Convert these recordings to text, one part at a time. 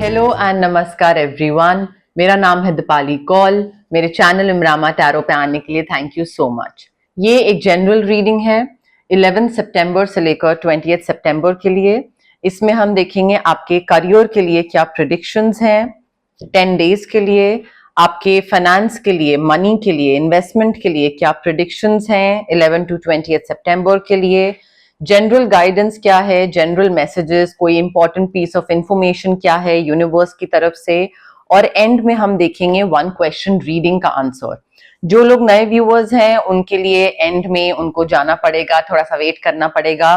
Hello and नमस्कार everyone. मेरा नाम है दीपाली कौल। मेरे चैनल इमरामा टैरो पे आने के लिए थैंक यू सो मच। ये एक जनरल रीडिंग है 11 सितंबर से लेकर 20 सितंबर के लिए। इसमें हम देखेंगे आपके करियर के लिए क्या प्रेडिक्शंस हैं 10 डेज के लिए, आपके फाइनेंस के लिए, मनी के लिए, इन्वेस्टमेंट के लिए क्या प्रेडिक्शंस हैं 11 to 20 सितंबर के लिए, जनरल गाइडेंस क्या है, जनरल मैसेजेस, कोई इंपॉर्टेंट पीस ऑफ इंफॉर्मेशन क्या है यूनिवर्स की तरफ से, और एंड में हम देखेंगे 1 क्वेश्चन रीडिंग का आंसर। जो लोग नए व्यूअर्स हैं उनके लिए एंड में उनको जाना पड़ेगा, थोड़ा सा वेट करना पड़ेगा,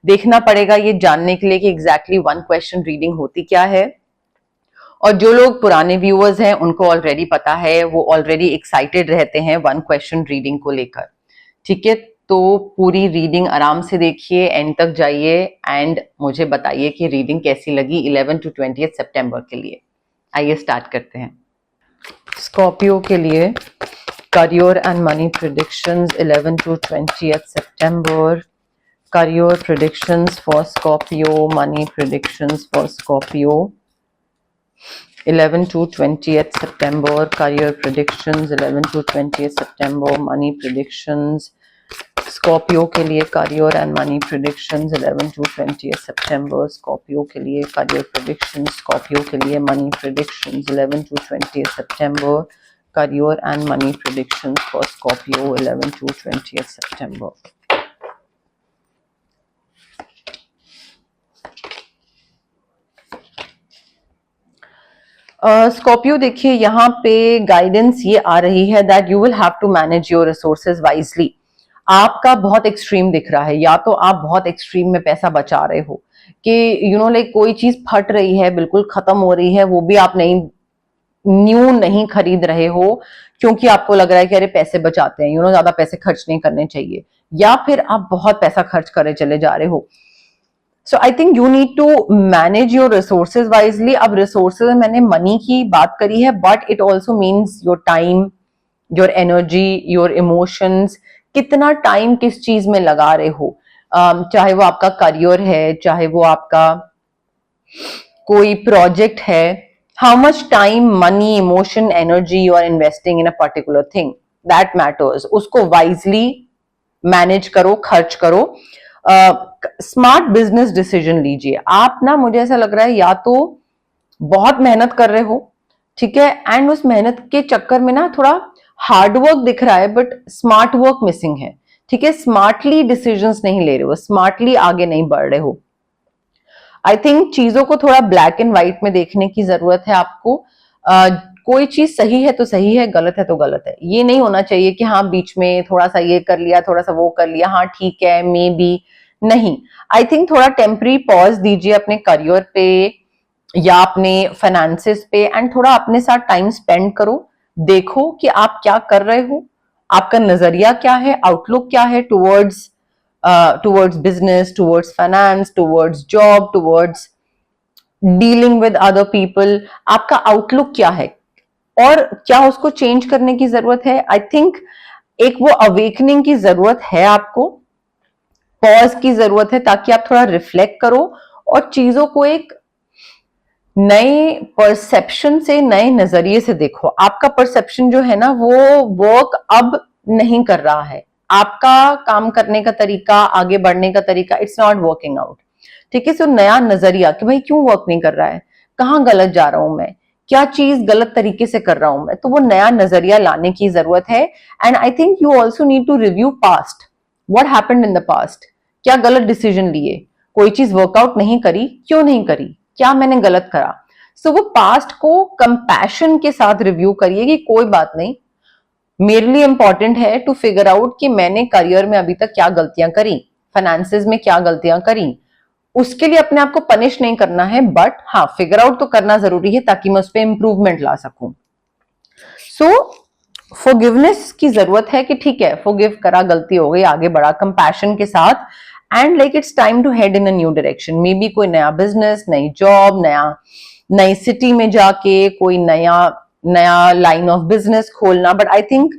देखना पड़ेगा ये जानने के लिए कि एग्जैक्टली 1 क्वेश्चन रीडिंग होती क्या है। और जो लोग पुराने व्यूअर्स हैं उनको ऑलरेडी पता है, वो ऑलरेडी एक्साइटेड रहते हैं 1 क्वेश्चन रीडिंग को लेकर। ठीक है, तो पूरी रीडिंग आराम से देखिए, एंड तक जाइए एंड मुझे बताइए कि रीडिंग कैसी लगी 11 to 20 सितंबर के लिए। आइए स्टार्ट करते हैं। स्कॉर्पियो के लिए career and money predictions 11 to 20 सितंबर। Career predictions for Scorpio, money predictions for Scorpio 11 to 20 September, career predictions 11 to 20 September, money predictions, Scorpio के लिए career and money predictions 11 to 20 सितंबर, स्कॉर्पियो के लिए करियर प्रेडिक्शंस, स्कॉर्पियो के लिए money predictions 11 to 20 सितंबर, career and money predictions for Scorpio 11 to 20 सितंबर। Scorpio देखिए, यहाँ पे गाइडेंस ये आ रही है that you will have to manage your resources wisely. आपका बहुत एक्सट्रीम दिख रहा है, या तो आप बहुत एक्सट्रीम में पैसा बचा रहे हो कि लाइक कोई चीज फट रही है, बिल्कुल खत्म हो रही है, वो भी आप न्यू नहीं खरीद रहे हो क्योंकि आपको लग रहा है कि अरे पैसे बचाते हैं, ज्यादा पैसे खर्च नहीं करने चाहिए, या फिर आप बहुत पैसा खर्च करे चले जा रहे हो। So I think you need to manage your resources wisely. अब रिसोर्सेज मैंने मनी की बात करी है, but it also means your time, your energy, your emotions. कितना टाइम किस चीज में लगा रहे हो, चाहे वो आपका करियर है, चाहे वो आपका कोई प्रोजेक्ट है, how much time, money, emotion, energy you are investing in a particular thing, that matters. उसको वाइजली मैनेज करो, खर्च करो, स्मार्ट बिजनेस डिसीजन लीजिए। आप ना, मुझे ऐसा लग रहा है या तो बहुत मेहनत कर रहे हो, ठीक है, एंड उस मेहनत के चक्कर में ना थोड़ा हार्ड वर्क दिख रहा है बट स्मार्ट वर्क मिसिंग है। ठीक है, स्मार्टली डिसीजंस नहीं ले रहे हो, स्मार्टली आगे नहीं बढ़ रहे हो। आई थिंक चीजों को थोड़ा ब्लैक एंड व्हाइट में देखने की जरूरत है आपको। कोई चीज सही है तो सही है, गलत है तो गलत है। ये नहीं होना चाहिए कि हाँ बीच में थोड़ा सा ये कर लिया, थोड़ा सा वो कर लिया, हाँ ठीक है मे बी, नहीं। आई थिंक थोड़ा टेम्पररी पॉज दीजिए अपने करियर पे या अपने फाइनेंसेस पे, एंड थोड़ा अपने साथ टाइम स्पेंड करो। देखो कि आप क्या कर रहे हो, आपका नजरिया क्या है, आउटलुक क्या है towards business, towards finance, towards job, towards dealing with other people. आपका आउटलुक क्या है और क्या उसको चेंज करने की जरूरत है। आई थिंक एक वो अवेकनिंग की जरूरत है आपको, पॉज की जरूरत है, ताकि आप थोड़ा रिफ्लेक्ट करो और चीजों को एक नए परसेप्शन से, नए नजरिए से देखो। आपका परसेप्शन जो है ना, वो वर्क अब नहीं कर रहा है। आपका काम करने का तरीका, आगे बढ़ने का तरीका, इट्स नॉट वर्किंग आउट। ठीक है, सो नया नजरिया कि भाई क्यों वर्क नहीं कर रहा है, कहाँ गलत जा रहा हूं मैं, क्या चीज गलत तरीके से कर रहा हूं मैं, तो वो नया नजरिया लाने की जरूरत है। And I think you also need to review past, what happened in the past. क्या गलत डिसीजन लिए, कोई चीज वर्कआउट नहीं करी, क्यों नहीं करी, क्या मैंने गलत करा। सो वो पास्ट को कंपैशन के साथ रिव्यू करिए कि कोई बात नहीं, मेरे लिए इंपॉर्टेंट है टू फिगर आउट कि मैंने करियर में अभी तक क्या गलतियां करी, फाइनेंसेस में क्या गलतियां करी। उसके लिए अपने आप को पनिश नहीं करना है, बट हाँ फिगर आउट तो करना जरूरी है ताकि मैं उस पर इंप्रूवमेंट ला सकूं। सो फॉरगिवनेस की जरूरत है कि ठीक है, फॉरगिव करा, गलती हो गई, आगे बढ़ा कंपैशन के साथ, and like it's time to head in a new direction. Maybe कोई नया बिजनेस, नई जॉब, नई सिटी में जाके कोई नया लाइन ऑफ बिजनेस खोलना। बट आई थिंक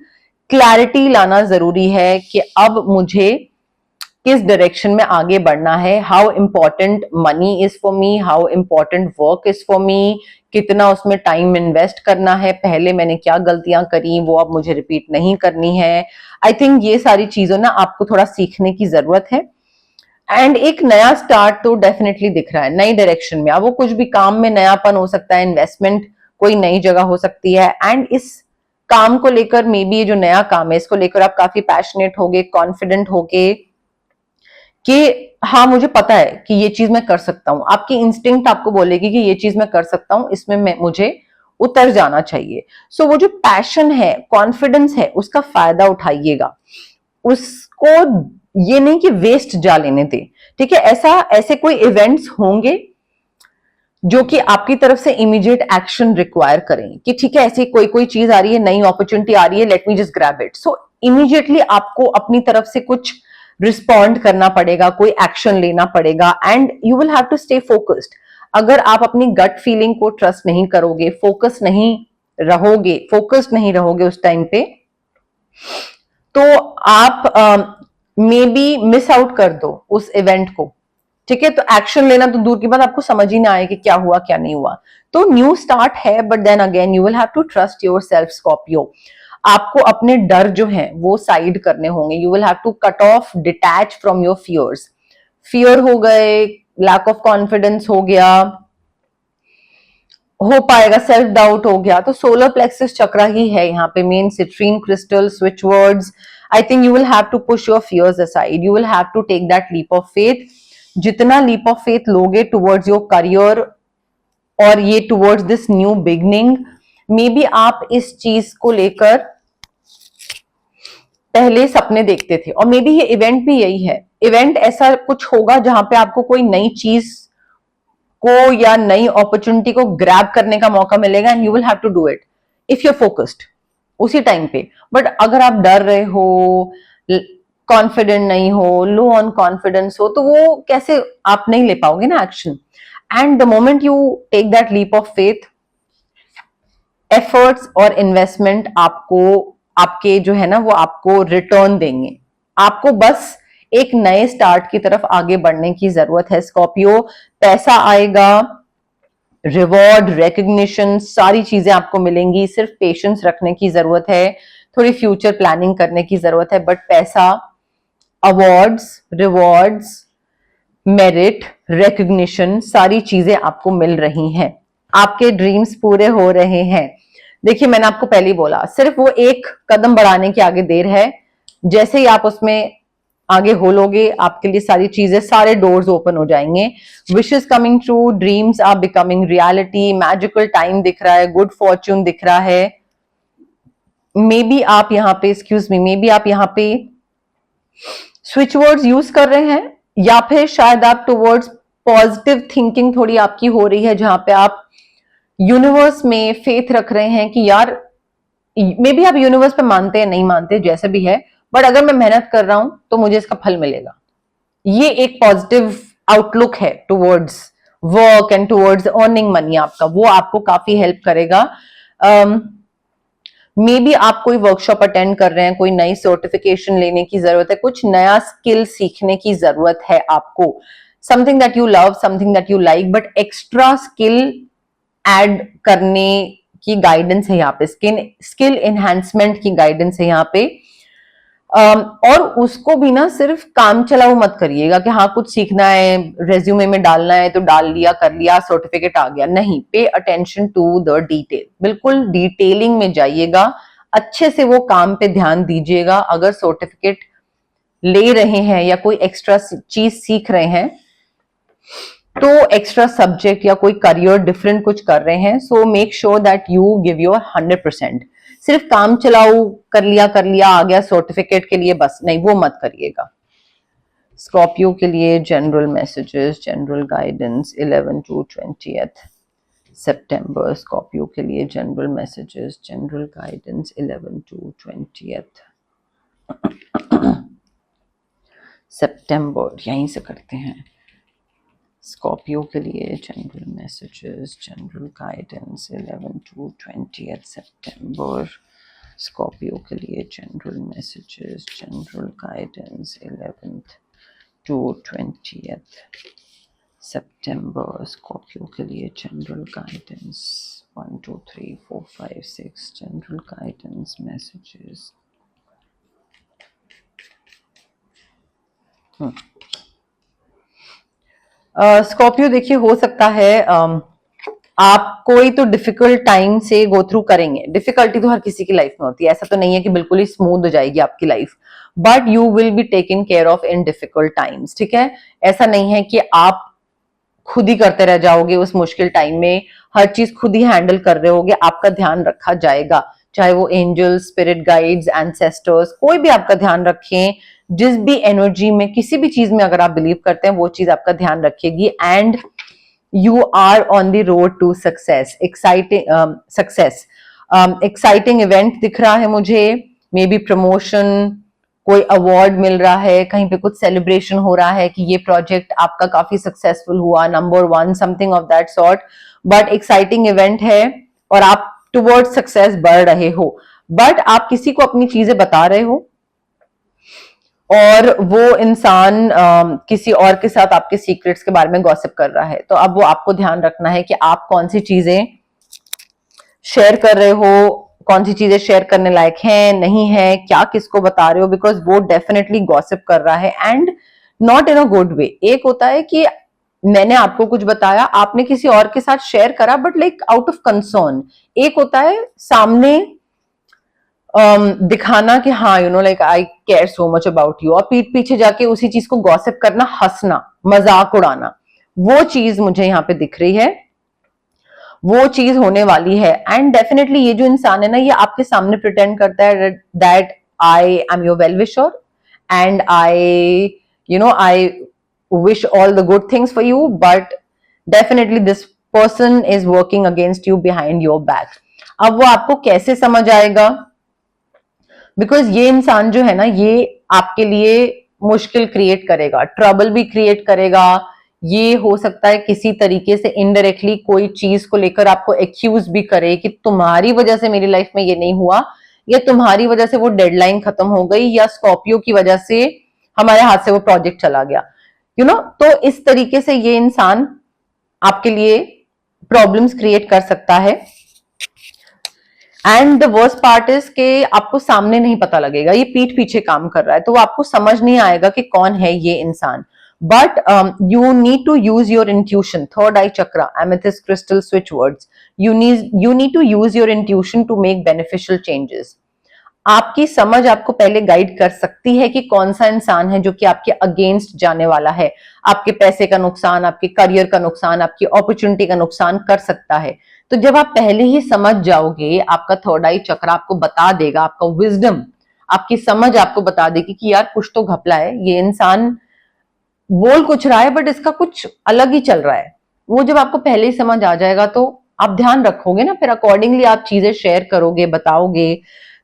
क्लैरिटी लाना जरूरी है कि अब मुझे किस डायरेक्शन में आगे बढ़ना है, how important money is for me, how important work is for me, कितना उसमें टाइम इन्वेस्ट करना है, पहले मैंने क्या गलतियां करी वो अब मुझे रिपीट नहीं करनी है। आई थिंक ये सारी चीजों ना आपको थोड़ा सीखने की जरूरत है। एंड एक नया स्टार्ट तो डेफिनेटली दिख रहा है नई डायरेक्शन में। अब वो कुछ भी काम में नयापन हो सकता है, इन्वेस्टमेंट कोई नई जगह हो सकती है, एंड इस काम को लेकर मे बी ये जो नया काम है इसको लेकर आप काफी पैशनेट होगे, कॉन्फिडेंट होगे कि हाँ मुझे पता है कि ये चीज मैं कर सकता हूँ। आपकी इंस्टिंक्ट आपको बोलेगी कि ये चीज मैं कर सकता हूँ, इसमें मुझे उतर जाना चाहिए। सो वो जो पैशन है, कॉन्फिडेंस है, उसका फायदा उठाइएगा, उसको ये नहीं कि वेस्ट जा लेने दे। ठीक है, ऐसे कोई इवेंट्स होंगे जो कि आपकी तरफ से इमीडिएट एक्शन रिक्वायर करें कि ठीक है ऐसी कोई चीज आ रही है, नई अपॉर्चुनिटी आ रही है, let me just grab it. So immediately आपको अपनी तरफ से कुछ रिस्पॉन्ड करना पड़ेगा, कोई एक्शन लेना पड़ेगा, and you will have to stay focused. अगर आप अपनी गट फीलिंग को ट्रस्ट नहीं करोगे, फोकस्ड नहीं रहोगे उस टाइम पे, तो आप मे बी मिस आउट कर दो उस इवेंट को। ठीक है, तो एक्शन लेना तो दूर की बात, आपको समझ ही ना आए कि क्या हुआ क्या नहीं हुआ। तो न्यू स्टार्ट है, but then again you will have to trust yourself Scorpio. आपको अपने डर जो है वो साइड करने होंगे। You will have to cut off, detach from your fears. Fear हो गए, लैक ऑफ कॉन्फिडेंस हो गया, हो पाएगा, सेल्फ डाउट हो गया। तो सोलर प्लेक्सस चक्रा ही है यहाँ पे main, citrine crystal, switch words. I think you will have to push your fears aside, you will have to take that leap of faith. जितना लीप ऑफ फेथ लोगे towards your career और ये towards this new beginning, maybe आप इस चीज को लेकर पहले सपने देखते थे, और मे बी ये इवेंट भी यही है। इवेंट ऐसा कुछ होगा जहां पे आपको कोई नई चीज को या नई अपॉर्चुनिटी को ग्रैब करने का मौका मिलेगा, and you will have to do it if you are focused उसी टाइम पे। बट अगर आप डर रहे हो, कॉन्फिडेंट नहीं हो, लो ऑन कॉन्फिडेंस हो, तो वो कैसे आप नहीं ले पाओगे ना action. And the moment you take that leap of faith, efforts और इन्वेस्टमेंट आपको, आपके जो है ना वो आपको रिटर्न देंगे। आपको बस एक नए स्टार्ट की तरफ आगे बढ़ने की जरूरत है स्कॉर्पियो। पैसा आएगा, रिवॉर्ड, रिकग्निशन, सारी चीजें आपको मिलेंगी। सिर्फ पेशेंस रखने की जरूरत है, थोड़ी फ्यूचर प्लानिंग करने की जरूरत है, बट पैसा, अवार्ड्स, रिवॉर्ड्स, मेरिट, रिकग्निशन, सारी चीजें आपको मिल रही हैं। आपके ड्रीम्स पूरे हो रहे हैं। देखिए मैंने आपको पहले ही बोला, सिर्फ वो एक कदम बढ़ाने की आगे देर है। जैसे ही आप उसमें आगे हो लोगे, आपके लिए सारी चीजें, सारे डोर्स ओपन हो जाएंगे। Wishes coming true, dreams are becoming reality, magical time दिख रहा है, गुड फॉर्च्यून दिख रहा है। मे बी आप यहाँ पे, एक्सक्यूज मी, मे बी आप यहाँ पे स्विच वर्ड्स यूज कर रहे हैं, या फिर शायद आप टुवर्ड्स पॉजिटिव थिंकिंग थोड़ी आपकी हो रही है, जहां पे आप यूनिवर्स में फेथ रख रहे हैं कि यार, मे बी आप यूनिवर्स पे मानते हैं नहीं मानते जैसे भी है, बट अगर मैं मेहनत कर रहा हूं तो मुझे इसका फल मिलेगा। ये एक पॉजिटिव आउटलुक है towards work and towards earning money आपका, वो आपको काफी हेल्प करेगा। मे बी आप कोई वर्कशॉप अटेंड कर रहे हैं, कोई नई सर्टिफिकेशन लेने की जरूरत है, कुछ नया स्किल सीखने की जरूरत है आपको। Something that you love, something that you like, but extra skill add करने की गाइडेंस है यहाँ पे, स्किल एनहांसमेंट की गाइडेंस है यहाँ पे। और उसको भी ना सिर्फ काम चलाओ मत करिएगा कि हाँ कुछ सीखना है, रेज्यूमे में डालना है तो डाल लिया, कर लिया, सर्टिफिकेट आ गया। नहीं, pay attention to the detail, बिल्कुल डिटेलिंग में जाइएगा, अच्छे से वो काम पे ध्यान दीजिएगा। अगर सर्टिफिकेट ले रहे हैं या कोई एक्स्ट्रा चीज सीख रहे हैं, तो एक्स्ट्रा सब्जेक्ट या कोई करियर डिफरेंट कुछ कर रहे हैं, so make sure that you give your 100%। सिर्फ काम चलाओ, कर लिया आ गया सर्टिफिकेट के लिए, बस नहीं, वो मत करिएगा। स्कॉर्पियो के लिए general messages, general guidance 11 to 20 सितंबर। स्कॉर्पियो के लिए general messages, general guidance 11 to 20 सितंबर। यहीं से करते हैं। स्कॉर्पियो के लिए general messages, general guidance 11 to 20 सितंबर। स्कॉर्पियो के लिए general messages, general guidance 11 to 20th सितंबर स्कॉर्पियो के लिए general guidance 1 2 3 4 5 6 general guidance messages. Scorpio देखिए, हो सकता है आप कोई तो डिफिकल्ट टाइम से गो थ्रू करेंगे। डिफिकल्टी तो हर किसी की लाइफ में होती है, ऐसा तो नहीं है कि बिल्कुल ही स्मूथ हो जाएगी आपकी life, but you will be taken care of in difficult times. ठीक है, ऐसा नहीं है कि आप खुद ही करते रह जाओगे उस मुश्किल टाइम में, हर चीज खुद ही हैंडल कर रहे होगे। आपका ध्यान रखा जाएगा, चाहे वो एंजल्स, स्पिरिट गाइड्स, एंसेस्टर्स, कोई भी आपका ध्यान रखें। जिस भी एनर्जी में, किसी भी चीज में अगर आप बिलीव करते हैं, वो चीज आपका ध्यान रखेगी। And you are on the road to success, exciting event दिख रहा है मुझे, मे बी प्रमोशन, कोई अवार्ड मिल रहा है, कहीं पे कुछ सेलिब्रेशन हो रहा है कि ये प्रोजेक्ट आपका काफी सक्सेसफुल हुआ, number 1, something of that sort. But exciting event है और आप टुवर्ड्स सक्सेस बढ़ रहे हो, बट आप किसी को अपनी चीजें बता रहे हो और वो इंसान किसी और के साथ आपके सीक्रेट्स के बारे में गॉसिप कर रहा है। तो अब वो आपको ध्यान रखना है कि आप कौन सी चीजें शेयर कर रहे हो, कौन सी चीजें शेयर करने लायक हैं, नहीं है, क्या किसको बता रहे हो, बिकॉज वो डेफिनेटली गॉसिप कर रहा है and not in a good way. एक होता है कि मैंने आपको कुछ बताया, आपने किसी और के साथ शेयर करा, but like out of concern. एक होता है सामने दिखाना कि हाँ you know like I care so much about you, और पीठ पीछे जाके उसी चीज को गॉसिप करना, हंसना, मजाक उड़ाना, वो चीज मुझे यहाँ पे दिख रही है, वो चीज होने वाली है। एंड डेफिनेटली ये जो इंसान है ना, ये आपके सामने प्रिटेंड करता है that I am your well wisher and I you know I wish all the good things for you, but definitely this person is working against you behind your back. अब वो आपको कैसे समझ आएगा, बिकॉज ये इंसान जो है ना, ये आपके लिए मुश्किल क्रिएट करेगा, ट्रबल भी क्रिएट करेगा। ये हो सकता है किसी तरीके से इनडायरेक्टली कोई चीज को लेकर आपको एक्यूज भी करे कि तुम्हारी वजह से मेरी लाइफ में ये नहीं हुआ, या तुम्हारी वजह से वो डेडलाइन खत्म हो गई, या स्कॉर्पियो की वजह से हमारे हाथ से वो प्रोजेक्ट चला गया, यू नो। तो इस तरीके से ये इंसान आपके लिए प्रॉब्लम्स क्रिएट कर सकता है। And the worst part is के आपको सामने नहीं पता लगेगा, ये पीठ पीछे काम कर रहा है, तो वो आपको समझ नहीं आएगा कि कौन है ये इंसान। But you need to use your intuition, third eye chakra, amethyst crystal switch words, you need to use your intuition to make beneficial changes. आपकी समझ आपको पहले गाइड कर सकती है कि कौन सा इंसान है जो कि आपके अगेंस्ट जाने वाला है, आपके पैसे का नुकसान, आपके करियर का नुकसान, आपकी अपॉर्चुनिटी का नुकसान कर सकता है। तो जब आप पहले ही समझ जाओगे, आपका थर्ड आई चक्र आपको बता देगा, आपका विजडम, आपकी समझ आपको बता देगी कि यार कुछ तो घपला है, ये इंसान बोल कुछ रहा है बट इसका कुछ अलग ही चल रहा है। वो जब आपको पहले ही समझ आ जाएगा तो आप ध्यान रखोगे ना, फिर अकॉर्डिंगली आप चीजें शेयर करोगे, बताओगे,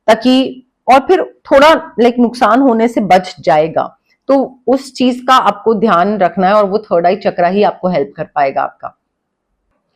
ताकि और फिर थोड़ा लाइक नुकसान होने से बच जाएगा। तो उस चीज का आपको ध्यान रखना है और वो थर्ड आई चक्र ही आपको हेल्प कर पाएगा आपका।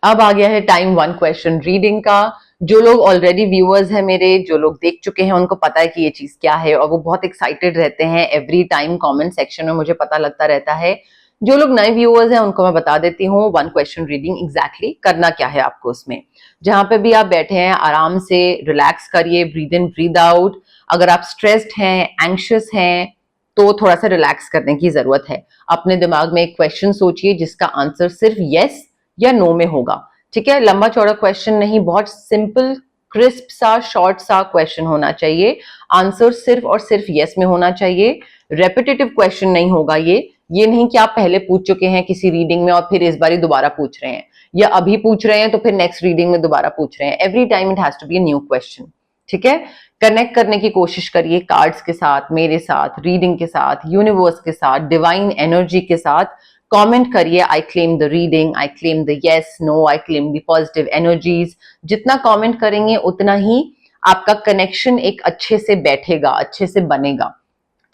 अब आ गया है टाइम 1 क्वेश्चन रीडिंग का। जो लोग ऑलरेडी व्यूअर्स हैं मेरे, जो लोग देख चुके हैं, उनको पता है कि ये चीज क्या है और वो बहुत एक्साइटेड रहते हैं। एवरी टाइम कमेंट सेक्शन में मुझे पता लगता रहता है। जो लोग नए व्यूअर्स हैं उनको मैं बता देती हूँ 1 क्वेश्चन रीडिंग एग्जैक्टली करना क्या है आपको उसमें। जहां पे भी आप बैठे हैं आराम से रिलैक्स करिए, ब्रीद इन ब्रीद आउट। अगर आप स्ट्रेस्ड हैं, एंग्शियस हैं, तो थोड़ा सा रिलैक्स करने की जरूरत है। अपने दिमाग में एक क्वेश्चन सोचिए जिसका आंसर सिर्फ यस या नो में होगा। ठीक है, लंबा चौड़ा क्वेश्चन नहीं, बहुत सिंपल, क्रिस्प सा, शॉर्ट सा क्वेश्चन होना चाहिए। आंसर सिर्फ और सिर्फ यस में होना चाहिए। रेपिटेटिव क्वेश्चन नहीं होगा ये नहीं कि आप पहले पूछ चुके हैं किसी रीडिंग में और फिर इस बारी दोबारा पूछ रहे हैं, या अभी पूछ रहे हैं तो फिर नेक्स्ट रीडिंग में दोबारा पूछ रहे हैं। Every time it has to be a new question. ठीक है, कनेक्ट करने की कोशिश करिए कार्ड्स के साथ, मेरे साथ, रीडिंग के साथ, यूनिवर्स के साथ, डिवाइन एनर्जी के साथ। कमेंट करिए I claim the reading, I claim the yes, no, I claim the positive energies. जितना कमेंट करेंगे उतना ही आपका कनेक्शन एक अच्छे से बैठेगा, अच्छे से बनेगा।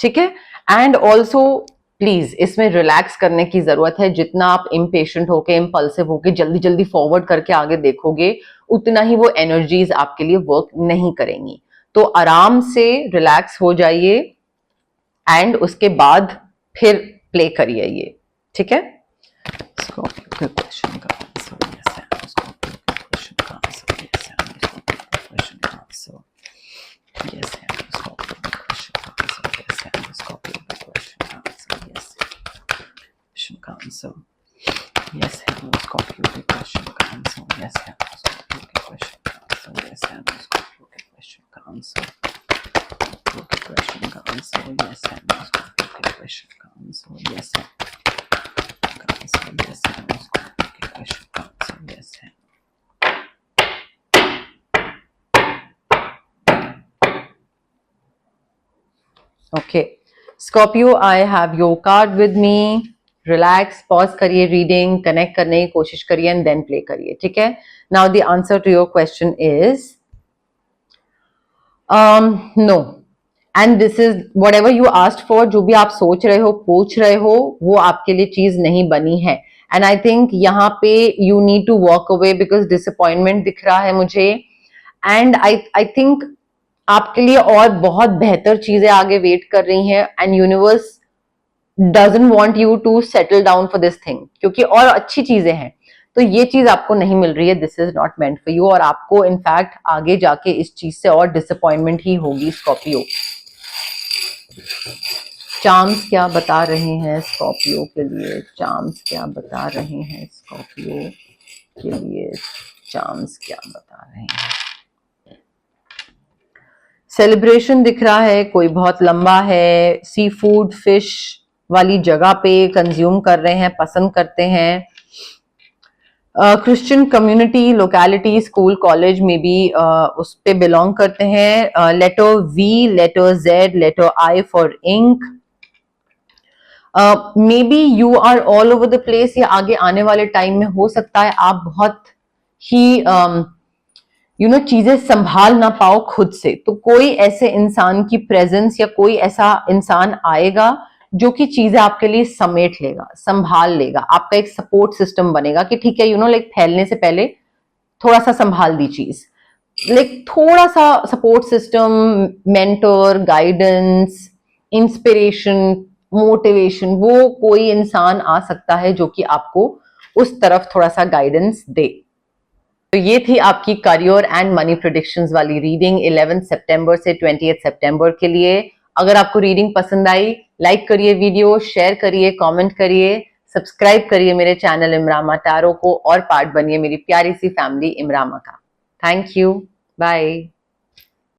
ठीक है, एंड ऑल्सो प्लीज इसमें रिलैक्स करने की जरूरत है। जितना आप इम्पेशेंट होके, इम्पल्सिव होके जल्दी जल्दी फॉरवर्ड करके आगे देखोगे, उतना ही वो एनर्जीज आपके लिए वर्क नहीं करेंगी। तो आराम से रिलैक्स हो जाइए एंड उसके बाद फिर प्ले करिए ये, ठीक है। स्कॉर्पियो के क्वेश्चन का आंसर यस है, स्कॉर्पियो के क्वेश्चन का आंसर यस है, स्कॉर्पियो के क्वेश्चन का आंसर यस है, स्कॉर्पियो के क्वेश्चन का आंसर यस है, स्कॉर्पियो के क्वेश्चन का आंसर यस है, क्वेश्चन का आंसर यस है, स्कॉर्पियो के क्वेश्चन का आंसर यस है, स्कॉर्पियो के क्वेश्चन का आंसर यस है, स्कॉर्पियो के क्वेश्चन का आंसर question का आंसर यस है, स्कॉर्पियो के क्वेश्चन का आंसर यस है, स्कॉर्पियो के क्वेश्चन का आंसर यस है। Okay Scorpio, I have your card with me. Relax, pause करिए रीडिंग, कनेक्ट करने की कोशिश करिए एंड देन प्ले करिए, ठीक है। Now the answer to your question is no, and this is whatever you asked for, जो भी आप सोच रहे हो, पूछ रहे हो, वो आपके लिए चीज नहीं बनी है। एंड आई थिंक यहाँ पे you need to walk away because disappointment दिख रहा है मुझे। एंड आई थिंक आपके लिए और बहुत बेहतर चीजें आगे वेट कर रही हैं, and universe doesn't want you to settle down for this thing, क्योंकि और अच्छी चीजें हैं। तो ये चीज आपको नहीं मिल रही है, this is not meant for you, और आपको इनफैक्ट आगे जाके इस चीज से और डिसअपॉइंटमेंट ही होगी स्कॉर्पियो। चार्म्स क्या बता रहे हैं स्कॉर्पियो के लिए? चार्म्स क्या बता रहे हैं स्कॉर्पियो के लिए? चार्म्स क्या बता रहे हैं? सेलिब्रेशन दिख रहा है, कोई बहुत लंबा है, सी फूड फिश वाली जगह पे कंज्यूम कर रहे हैं, पसंद करते हैं। Christian community, locality, school, college में भी उस पे बिलोंग करते हैं। Letter V, letter Z, letter I for ink. Maybe you are all over the place, या आगे आने वाले टाइम में हो सकता है आप बहुत ही चीजें संभाल ना पाओ खुद से। तो कोई ऐसे इंसान की प्रेजेंस या कोई ऐसा इंसान आएगा जो कि चीजें आपके लिए समेट लेगा, संभाल लेगा, आपका एक सपोर्ट सिस्टम बनेगा कि ठीक है लाइक फैलने से पहले थोड़ा सा संभाल दी चीज, लाइक थोड़ा सा support system, mentor, guidance, inspiration, motivation, वो कोई इंसान आ सकता है जो कि आपको उस तरफ थोड़ा सा गाइडेंस दे। तो ये थी आपकी करियर एंड मनी प्रेडिक्शंस वाली रीडिंग 11 सितंबर से 28 सितंबर के लिए। अगर आपको रीडिंग पसंद आई, लाइक करिए वीडियो, शेयर करिए, कमेंट करिए, सब्सक्राइब करिए मेरे चैनल इमरामा टैरो को, और पार्ट बनिए मेरी प्यारी सी फैमिली इमरामा का। Thank you, bye.